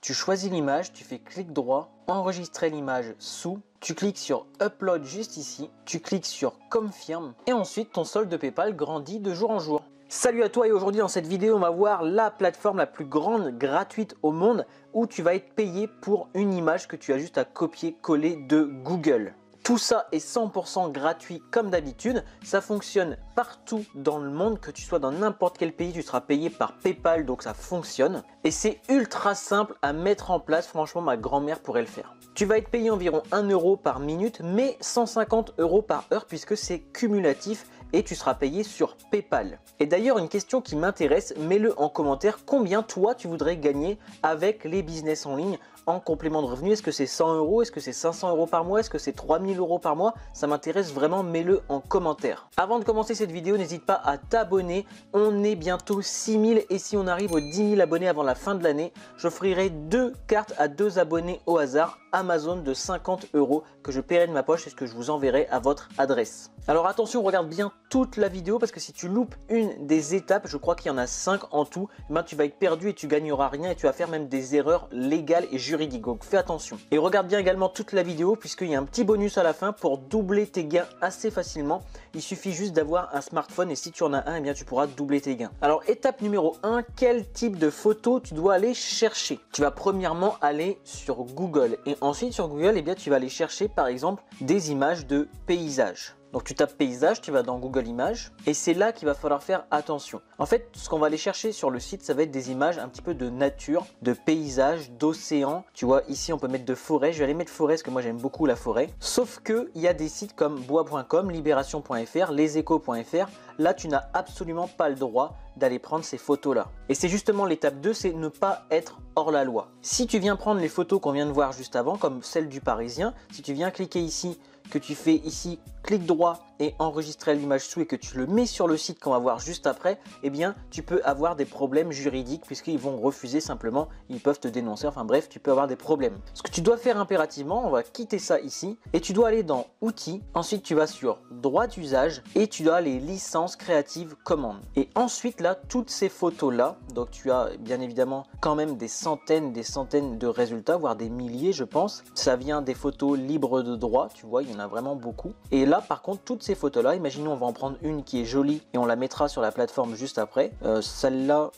tu choisis l'image, tu fais clic droit, enregistrer l'image sous, tu cliques sur Upload juste ici, tu cliques sur Confirme et ensuite ton solde de PayPal grandit de jour en jour. Salut à toi et aujourd'hui dans cette vidéo on va voir la plateforme la plus grande gratuite au monde où tu vas être payé pour une image que tu as juste à copier-coller de Google. Tout ça est 100% gratuit comme d'habitude, ça fonctionne partout dans le monde, que tu sois dans n'importe quel pays, tu seras payé par PayPal donc ça fonctionne. Et c'est ultra simple à mettre en place, franchement ma grand-mère pourrait le faire. Tu vas être payé environ 1 euro par minute mais 150 euros par heure puisque c'est cumulatif et tu seras payé sur PayPal. Et d'ailleurs une question qui m'intéresse, mets-le en commentaire, combien toi tu voudrais gagner avec les business en ligne en complément de revenus? Est-ce que c'est 100 euros? Est-ce que c'est 500 euros par mois? Est-ce que c'est 3000 euros par mois? Ça m'intéresse vraiment, mets-le en commentaire. Avant de commencer cette vidéo, n'hésite pas à t'abonner. On est bientôt 6000 et si on arrive aux 10 000 abonnés avant la fin de l'année, j'offrirai 2 cartes à 2 abonnés au hasard Amazon de 50 euros que je paierai de ma poche et que je vous enverrai à votre adresse. Alors attention, regarde bien toute la vidéo parce que si tu loupes une des étapes, je crois qu'il y en a 5 en tout, ben tu vas être perdu et tu gagneras rien et tu vas faire même des erreurs légales et juridiques. Donc fais attention. Et regarde bien également toute la vidéo puisqu'il y a un petit bonus à la fin pour doubler tes gains assez facilement. Il suffit juste d'avoir un smartphone et si tu en as un, eh bien tu pourras doubler tes gains. Alors étape numéro 1, quel type de photo tu dois aller chercher? Tu vas premièrement aller sur Google et ensuite sur Google, eh bien, tu vas aller chercher par exemple des images de paysages. Donc tu tapes paysage, tu vas dans Google Images et c'est là qu'il va falloir faire attention. En fait, ce qu'on va aller chercher sur le site, ça va être des images un petit peu de nature, de paysages, d'océan. Tu vois, ici on peut mettre de forêt. Je vais aller mettre forêt parce que moi j'aime beaucoup la forêt. Sauf que il y a des sites comme bois.com, libération.fr, leséchos.fr. Là, tu n'as absolument pas le droit d'aller prendre ces photos-là. Et c'est justement l'étape 2, c'est ne pas être hors la loi. Si tu viens prendre les photos qu'on vient de voir juste avant, comme celle du Parisien, si tu viens cliquer ici, que tu fais ici clic droit et enregistrer l'image sous et que tu le mets sur le site qu'on va voir juste après, eh bien tu peux avoir des problèmes juridiques puisqu'ils vont refuser simplement, ils peuvent te dénoncer, enfin bref, tu peux avoir des problèmes. Ce que tu dois faire impérativement, on va quitter ça ici et tu dois aller dans outils, ensuite tu vas sur droit d'usage et tu as les licences créatives commandes. Et ensuite là, toutes ces photos là, donc tu as bien évidemment quand même des centaines de résultats, voire des milliers je pense. Ça vient des photos libres de droit, tu vois, il y en a vraiment beaucoup. Et là par contre, toutes ces photos là, imaginons on va en prendre une qui est jolie et on la mettra sur la plateforme juste après. Celle-là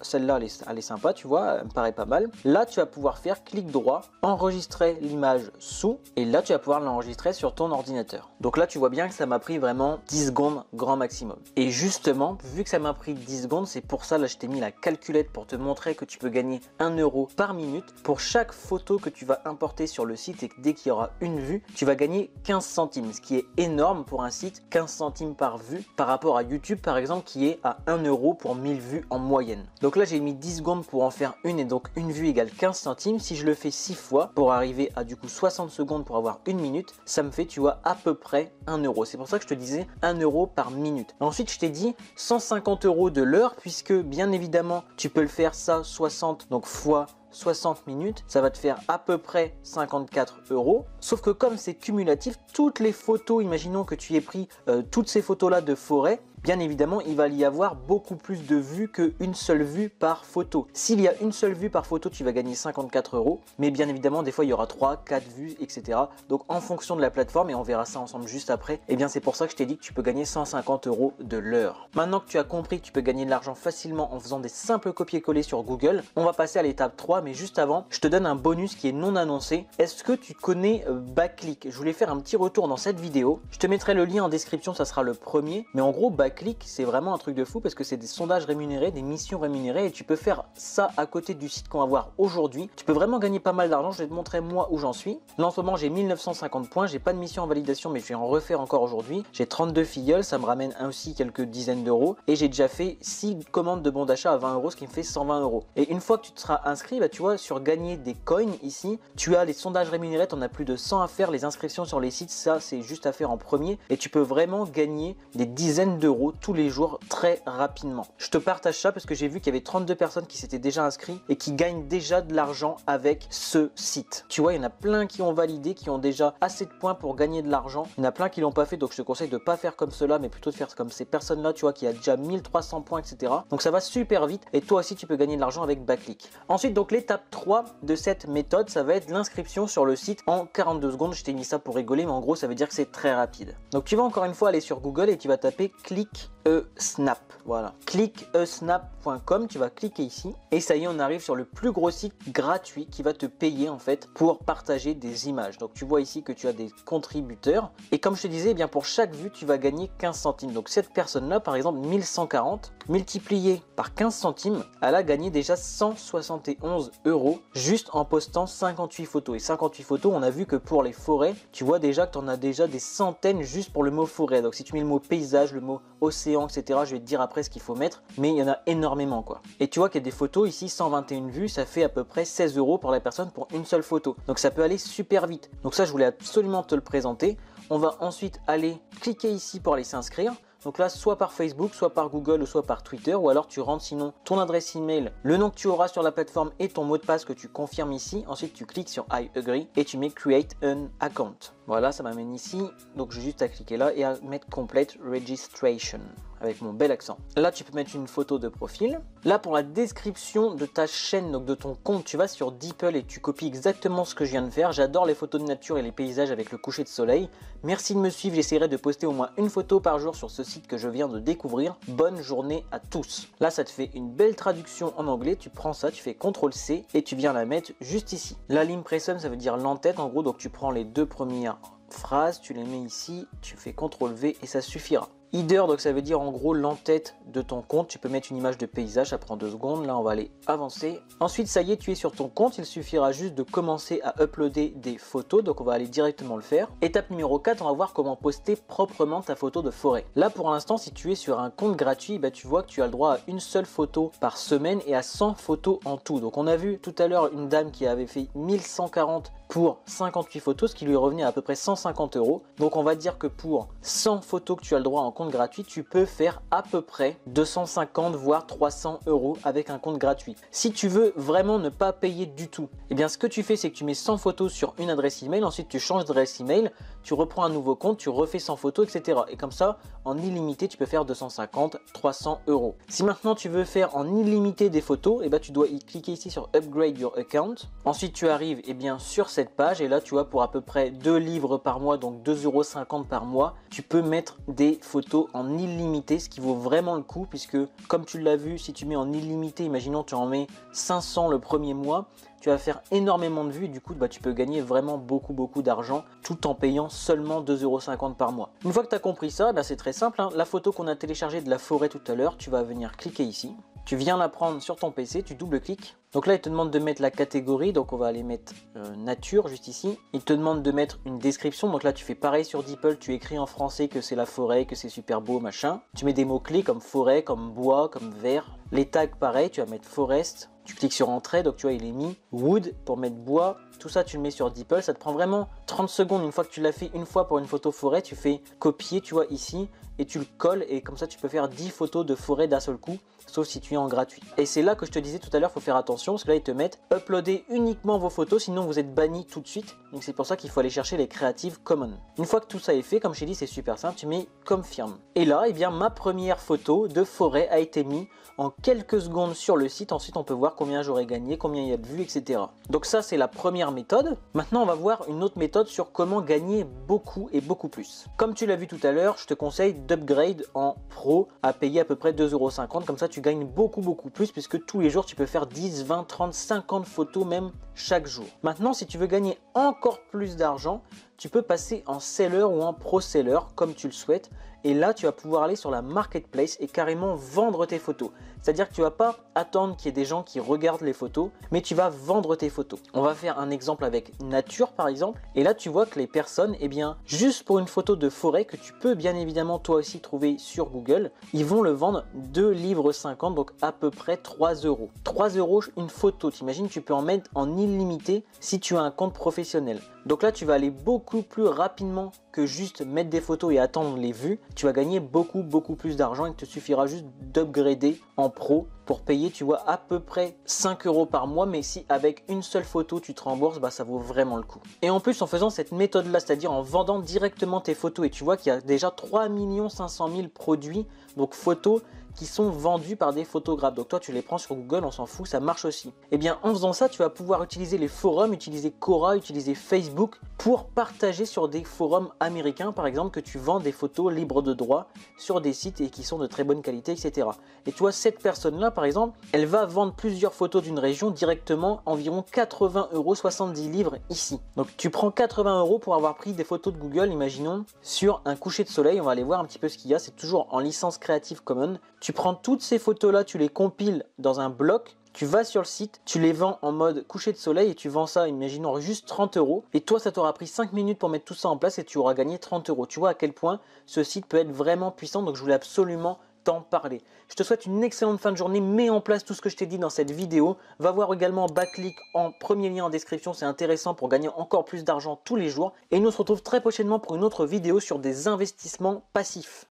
elle est sympa, tu vois, elle me paraît pas mal. Là tu vas pouvoir faire clic droit, enregistrer l'image sous et là tu vas pouvoir l'enregistrer sur ton ordinateur. Donc là tu vois bien que ça m'a pris vraiment 10 secondes grand maximum. Et justement, vu que ça m'a pris 10 secondes, c'est pour ça là je t'ai mis la calculette pour te montrer que tu peux gagner 1 euro par minute. Pour chaque photo que tu vas importer sur le site et que dès qu'il y aura une vue, tu vas gagner 15 centimes, ce qui est énorme pour un site, 15 centimes par vue par rapport à YouTube par exemple qui est à 1 euro pour 1000 vues en moyenne. Donc là j'ai mis 10 secondes pour en faire une et donc une vue égale 15 centimes. Si je le fais 6 fois pour arriver à du coup 60 secondes pour avoir une minute, ça me fait tu vois à peu près 1 euro. C'est pour ça que je te disais 1 euro par minute. Ensuite je t'ai dit 150 euros de l'heure puisque bien évidemment tu peux le faire ça 60 donc fois 60 minutes, ça va te faire à peu près 54 euros. Sauf que comme c'est cumulatif, toutes les photos, imaginons que tu aies pris toutes ces photos là de forêt, bien évidemment il va y avoir beaucoup plus de vues qu'une seule vue par photo. S'il y a une seule vue par photo, tu vas gagner 54 euros, mais bien évidemment des fois il y aura 3, 4 vues, etc. Donc en fonction de la plateforme, et on verra ça ensemble juste après, et bien c'est pour ça que je t'ai dit que tu peux gagner 150 euros de l'heure. Maintenant que tu as compris que tu peux gagner de l'argent facilement en faisant des simples copier-coller sur Google, on va passer à l'étape 3, mais juste avant, je te donne un bonus qui est non annoncé. Est-ce que tu connais Backlick? Je voulais faire un petit retour dans cette vidéo. Je te mettrai le lien en description, ça sera le premier. Mais en gros, Backlick, c'est vraiment un truc de fou parce que c'est des sondages rémunérés, des missions rémunérées et tu peux faire ça à côté du site qu'on va voir aujourd'hui. Tu peux vraiment gagner pas mal d'argent. Je vais te montrer moi où j'en suis. Là, en ce moment, j'ai 1950 points. J'ai pas de mission en validation, mais je vais en refaire encore aujourd'hui. J'ai 32 filleuls, ça me ramène aussi quelques dizaines d'euros. Et j'ai déjà fait 6 commandes de bons d'achat à 20 euros, ce qui me fait 120 euros. Et une fois que tu te seras inscrit, bah, tu vois, sur gagner des coins ici, tu as les sondages rémunérés, tu en as plus de 100 à faire, les inscriptions sur les sites, ça c'est juste à faire en premier et tu peux vraiment gagner des dizaines d'euros € tous les jours très rapidement. Je te partage ça parce que j'ai vu qu'il y avait 32 personnes qui s'étaient déjà inscrites et qui gagnent déjà de l'argent avec ce site. Tu vois, il y en a plein qui ont validé, qui ont déjà assez de points pour gagner de l'argent. Il y en a plein qui l'ont pas fait, donc je te conseille de pas faire comme cela, mais plutôt de faire comme ces personnes-là, tu vois, qui a déjà 1300 points, etc. Donc ça va super vite et toi aussi tu peux gagner de l'argent avec Backlick. Ensuite, donc l'étape 3 de cette méthode, ça va être l'inscription sur le site en 42 secondes. Je t'ai mis ça pour rigoler, mais en gros ça veut dire que c'est très rapide. Donc tu vas encore une fois aller sur Google et tu vas taper ClickASnap. Voilà, clickasnap.com, tu vas cliquer ici et ça y est, on arrive sur le plus gros site gratuit qui va te payer en fait pour partager des images. Donc tu vois ici que tu as des contributeurs et comme je te disais, eh bien pour chaque vue tu vas gagner 15 centimes. Donc cette personne là par exemple 1140 multiplié par 15 centimes, elle a gagné déjà 171 € juste en postant 58 photos. Et 58 photos, on a vu que pour les forêts, tu vois déjà que tu en as déjà des centaines juste pour le mot forêt. Donc si tu mets le mot paysage, le mot océan, etc., je vais te dire après ce qu'il faut mettre, mais il y en a énormément quoi. Et tu vois qu'il y a des photos ici, 121 vues, ça fait à peu près 16 € pour la personne pour une seule photo. Donc ça peut aller super vite. Donc ça, je voulais absolument te le présenter. On va ensuite aller cliquer ici pour aller s'inscrire. Donc là, soit par Facebook, soit par Google, ou soit par Twitter, ou alors tu rentres sinon ton adresse email, le nom que tu auras sur la plateforme et ton mot de passe que tu confirmes ici. Ensuite, tu cliques sur I agree et tu mets Create an account. Voilà, ça m'amène ici. Donc j'ai juste à cliquer là et à mettre Complete Registration avec mon bel accent. Là, tu peux mettre une photo de profil. Là, pour la description de ta chaîne, donc de ton compte, tu vas sur DeepL et tu copies exactement ce que je viens de faire. J'adore les photos de nature et les paysages avec le coucher de soleil. Merci de me suivre, j'essaierai de poster au moins une photo par jour sur ce site que je viens de découvrir. Bonne journée à tous. Là, ça te fait une belle traduction en anglais. Tu prends ça, tu fais CTRL-C et tu viens la mettre juste ici. La l'impression, ça veut dire l'entête en gros. Donc tu prends les deux premières phrases, tu les mets ici, tu fais CTRL-V et ça suffira. Header, donc ça veut dire en gros l'entête de ton compte. Tu peux mettre une image de paysage, ça prend 2 secondes. Là, on va aller avancer. Ensuite, ça y est, tu es sur ton compte. Il suffira juste de commencer à uploader des photos. Donc, on va aller directement le faire. Étape numéro 4, on va voir comment poster proprement ta photo de forêt. Là, pour l'instant, si tu es sur un compte gratuit, bah, tu vois que tu as le droit à une seule photo par semaine et à 100 photos en tout. Donc, on a vu tout à l'heure une dame qui avait fait 1140 pour 58 photos, ce qui lui revenait à peu près 150 €. Donc, on va dire que pour 100 photos que tu as le droit en compte gratuit, tu peux faire à peu près 250 voire 300 € avec un compte gratuit. Si tu veux vraiment ne pas payer du tout, eh bien ce que tu fais, c'est que tu mets 100 photos sur une adresse email, ensuite tu changes d'adresse email, tu reprends un nouveau compte, tu refais 100 photos, etc. Et comme ça, en illimité, tu peux faire 250, 300 €. Si maintenant tu veux faire en illimité des photos, eh bien tu dois y cliquer ici sur Upgrade Your Account. Ensuite, tu arrives sur cette page et là, tu vois, pour à peu près 2 livres par mois, donc 2,50 € par mois, tu peux mettre des photos en illimité, ce qui vaut vraiment le coup puisque, comme tu l'as vu, si tu mets en illimité, imaginons tu en mets 500 le premier mois, tu vas faire énormément de vues et du coup bah, tu peux gagner vraiment beaucoup d'argent tout en payant seulement 2,50 € par mois. Une fois que tu as compris ça, bah, c'est très simple, hein. La photo qu'on a téléchargée de la forêt tout à l'heure, tu vas venir cliquer ici. Tu viens la prendre sur ton PC, tu double-cliques. Donc là, il te demande de mettre la catégorie, donc on va aller mettre nature juste ici. Il te demande de mettre une description, donc là tu fais pareil sur DeepL, tu écris en français que c'est la forêt, que c'est super beau, machin. Tu mets des mots-clés comme forêt, comme bois, comme vert. Les tags pareil, tu vas mettre forest. Tu cliques sur entrée, donc tu vois il est mis wood pour mettre bois, tout ça tu le mets sur DeepL, ça te prend vraiment 30 secondes. Une fois que tu l'as fait une fois pour une photo forêt, tu fais copier, tu vois ici, et tu le colles et comme ça tu peux faire 10 photos de forêt d'un seul coup, sauf si tu es en gratuit. Et c'est là que je te disais tout à l'heure, il faut faire attention parce que là ils te mettent uploader uniquement vos photos, sinon vous êtes banni tout de suite. Donc c'est pour ça qu'il faut aller chercher les Creative Commons. Une fois que tout ça est fait, comme je t'ai dit, c'est super simple, tu mets confirm. Et là, eh bien ma première photo de forêt a été mise en quelques secondes sur le site. Ensuite on peut voir combien j'aurais gagné, combien il y a de vues, etc. Donc ça c'est la première méthode. Maintenant on va voir une autre méthode sur comment gagner beaucoup et beaucoup plus. Comme tu l'as vu tout à l'heure, je te conseille d'upgrade en pro à payer à peu près 2,50 €. Comme ça tu gagnes beaucoup plus puisque tous les jours tu peux faire 10, 20, 30, 50 photos même chaque jour. Maintenant si tu veux gagner encore plus d'argent, tu peux passer en seller ou en pro seller comme tu le souhaites. Et là, tu vas pouvoir aller sur la marketplace et carrément vendre tes photos. C'est-à-dire que tu ne vas pas attendre qu'il y ait des gens qui regardent les photos, mais tu vas vendre tes photos. On va faire un exemple avec nature par exemple. Et là, tu vois que les personnes, eh bien, juste pour une photo de forêt que tu peux bien évidemment toi aussi trouver sur Google, ils vont le vendre 2,50 livres, donc à peu près 3 €. 3 € une photo, t'imagines, tu peux en mettre en illimité si tu as un compte professionnel. Donc là, tu vas aller beaucoup plus rapidement que juste mettre des photos et attendre les vues, tu vas gagner beaucoup plus d'argent. Il te suffira juste d'upgrader en pro pour payer, tu vois, à peu près 5 € par mois. Mais si avec une seule photo tu te rembourses, bah ça vaut vraiment le coup. Et en plus, en faisant cette méthode là, c'est-à-dire en vendant directement tes photos, et tu vois qu'il y a déjà 3 500 000 produits, donc photos, qui sont vendus par des photographes. Donc toi tu les prends sur Google, on s'en fout, ça marche aussi. Et bien en faisant ça, tu vas pouvoir utiliser les forums, utiliser Quora, utiliser Facebook pour partager sur des forums américains par exemple, que tu vends des photos libres de droit sur des sites et qui sont de très bonne qualité, etc. Et tu vois, cette personne là par exemple, elle va vendre plusieurs photos d'une région directement, environ 80 €, 70 livres ici. Donc tu prends 80 € pour avoir pris des photos de Google, imaginons, sur un coucher de soleil. On va aller voir un petit peu ce qu'il y a, c'est toujours en licence Creative Commons. Tu prends toutes ces photos là, tu les compiles dans un bloc, tu vas sur le site, tu les vends en mode coucher de soleil et tu vends ça, imaginons, juste 30 €. Et toi, ça t'aura pris 5 minutes pour mettre tout ça en place et tu auras gagné 30 €. Tu vois à quel point ce site peut être vraiment puissant, donc je voulais absolument t'en parler. Je te souhaite une excellente fin de journée, mets en place tout ce que je t'ai dit dans cette vidéo. Va voir également Backliq en premier lien en description, c'est intéressant pour gagner encore plus d'argent tous les jours. Et nous on se retrouve très prochainement pour une autre vidéo sur des investissements passifs.